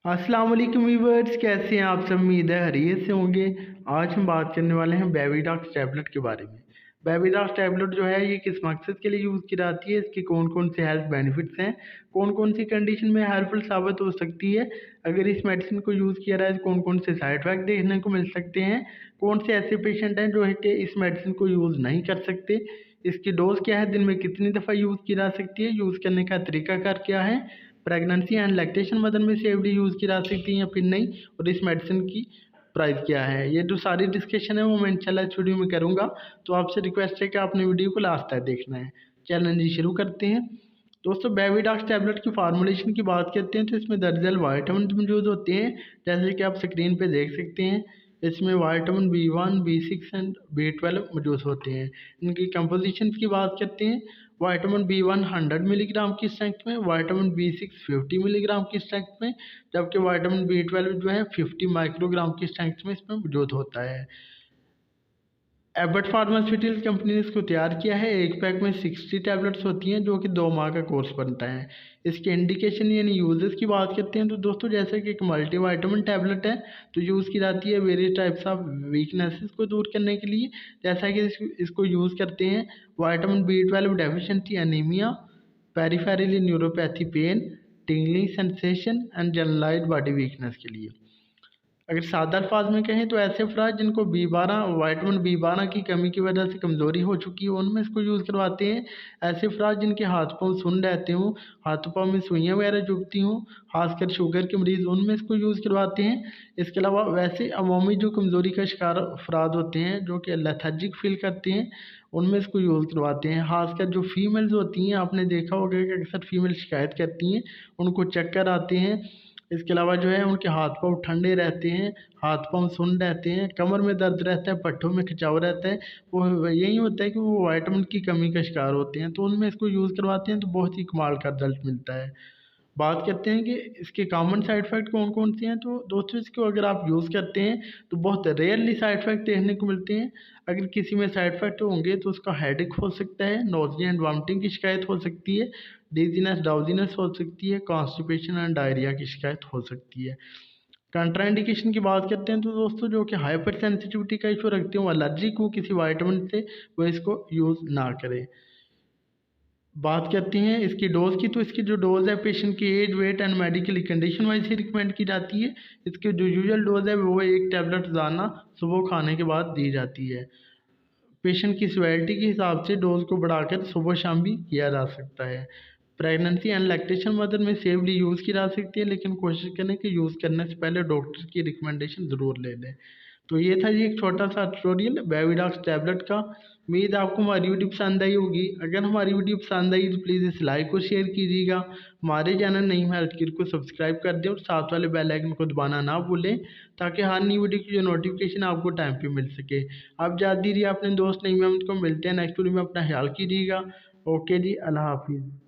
अस्सलाम वालेकुम व्यूअर्स, कैसे हैं आप सब। उम्मीद है खैरियत से होंगे। आज हम बात करने वाले हैं बेबीडॉक्स टैबलेट के बारे में। बेबीडॉक्स टैबलेट जो है ये किस मकसद के लिए यूज़ की जाती है, इसके कौन कौन से हेल्थ बेनिफिट्स हैं, कौन कौन सी कंडीशन में हेल्पफुल साबित हो सकती है अगर इस मेडिसिन को यूज़ किया जाए, कौन कौन से साइड इफेक्ट देखने को मिल सकते हैं, कौन से ऐसे पेशेंट हैं जो है कि इस मेडिसिन को यूज़ नहीं कर सकते, इसकी डोज क्या है, दिन में कितनी दफ़ा यूज़ की जा सकती है, यूज़ करने का तरीकाकार क्या है, प्रेगनेंसी एंड लैक्टेशन मदर में सेफली यूज़ की जा सकती है या फिर नहीं, और इस मेडिसिन की प्राइस क्या है। ये जो सारी डिस्कशन है वो मैं इंशाल्लाह इस वीडियो में करूँगा। तो आपसे रिक्वेस्ट है कि आपने वीडियो को लास्ट तक देखना है। चैलेंज शुरू करते हैं। दोस्तों, बेबीडॉक्स टैबलेट की फार्मूलेशन की बात करते हैं तो इसमें दर्जन वाइटामिन मौजूद होते हैं, जैसे कि आप स्क्रीन पे देख सकते हैं। इसमें vitamin B1, B6 and B12 मौजूद होते हैं। इनकी कंपोजिशन की बात करते हैं। विटामिन B1 100 मिलीग्राम की स्ट्रेंथ में, विटामिन B6 50 मिलीग्राम की स्ट्रेंथ में, जबकि विटामिन B12 जो है 50 माइक्रोग्राम की स्ट्रेंथ में इसमें मौजूद होता है। एबट फार्मास्यूटिकल्स कंपनी ने इसको तैयार किया है। एक पैक में 60 टैबलेट्स होती हैं जो कि 2 माह का कोर्स बनता है। इसके इंडिकेशन यानी यूजेस की बात करते हैं तो दोस्तों, जैसे कि एक मल्टीविटामिन टैबलेट है तो यूज़ की जाती है वेरियस टाइप्स ऑफ वीकनेसेस को दूर करने के लिए। जैसा कि इसको यूज़ करते हैं vitamin B12 deficiency anaemia, peripheral neuropathy pain, tingling sensation and generalised body weakness के लिए। अगर सादा अल्फाज में कहें तो ऐसे अफराद जिनको विटामिन B12 की कमी की वजह से कमज़ोरी हो चुकी है उनमें इसको यूज़ करवाते हैं। ऐसे अफराद जिनके हाथ पाँव सुन्न रहते हों, हाथों पाँव में सुइयाँ वगैरह चुभती हों, खासकर शुगर के मरीज़, उनमें इसको यूज़ करवाते हैं। इसके अलावा वैसे अवामी जो कमज़ोरी का शिकार अफराद होते हैं जो कि लेथर्जिक फील करते हैं, उनमें इसको यूज़ करवाते हैं। खासकर जो फीमेल्स होती हैं, आपने देखा होगा कि अक्सर फीमेल शिकायत करती हैं, उनको चक्कर आते हैं। इसके अलावा जो है उनके हाथ पाँव ठंडे रहते हैं, हाथ पाँव सुन्न रहते हैं, कमर में दर्द रहता है, पट्टों में खिंचाव रहता है। वो यही होता है कि वो विटामिन की कमी का शिकार होते हैं, तो उनमें इसको यूज़ करवाते हैं तो बहुत ही कमाल का रिजल्ट मिलता है। बात करते हैं कि इसके कॉमन साइड इफ़ेक्ट कौन-कौन से हैं, तो दोस्तों इसको अगर आप यूज़ करते हैं तो बहुत रेयरली साइड इफ़ेक्ट देखने को मिलते हैं। अगर किसी में साइड इफ़ेक्ट होंगे तो उसका हेडेक हो सकता है, नोज़िया एंड वॉमिटिंग की शिकायत हो सकती है, डिज़ीनेस, ड्राउज़ीनेस हो सकती है, कॉन्स्टिपेशन एंड डायरिया की शिकायत हो सकती है। कंट्राइंडिकेशन की बात करते हैं तो दोस्तों, जो कि हाइपर सेंसिटिविटी का इश्यू रखते हो, एलर्जिक हो किसी विटामिन से, वो इसको यूज़ ना करें। बात करते हैं इसकी डोज़ की, तो इसकी जो डोज़ है पेशेंट की age, weight and medical condition wise ही रिकमेंड की जाती है। इसकी जो यूजुअल डोज़ है वो 1 टैबलेट रोज़ाना सुबह खाने के बाद दी जाती है। पेशेंट की सिवियरिटी के हिसाब से डोज़ को बढ़ाकर सुबह शाम भी किया जा सकता है। प्रेगनेंसी एंड लैक्टेशन मदर में सेफली यूज़ की जा सकती है, लेकिन कोशिश करें कि यूज़ करने से पहले डॉक्टर की रिकमेंडेशन ज़रूर ले लें। तो ये था जी एक छोटा-सा ट्यूटोरियल बेबीडॉक्स टैबलेट का। उम्मीद है आपको हमारी वीडियो पसंद आई होगी। अगर हमारी वीडियो पसंद आई तो प्लीज़ इसे लाइक और शेयर कीजिएगा। हमारे चैनल नईम हेल्थ केयर को सब्सक्राइब कर दें और साथ वाले बेल आइकन को दबाना ना भूलें, ताकि हर नई वीडियो की जो नोटिफिकेशन आपको टाइम पे मिल सके। आप इजाज़त दीजिए अपने दोस्त नईम अहमद को। मिलते हैं नेक्स्ट वीडियो में। अपना ख्याल कीजिएगा। ओके जी, अल्लाह हाफ़िज़।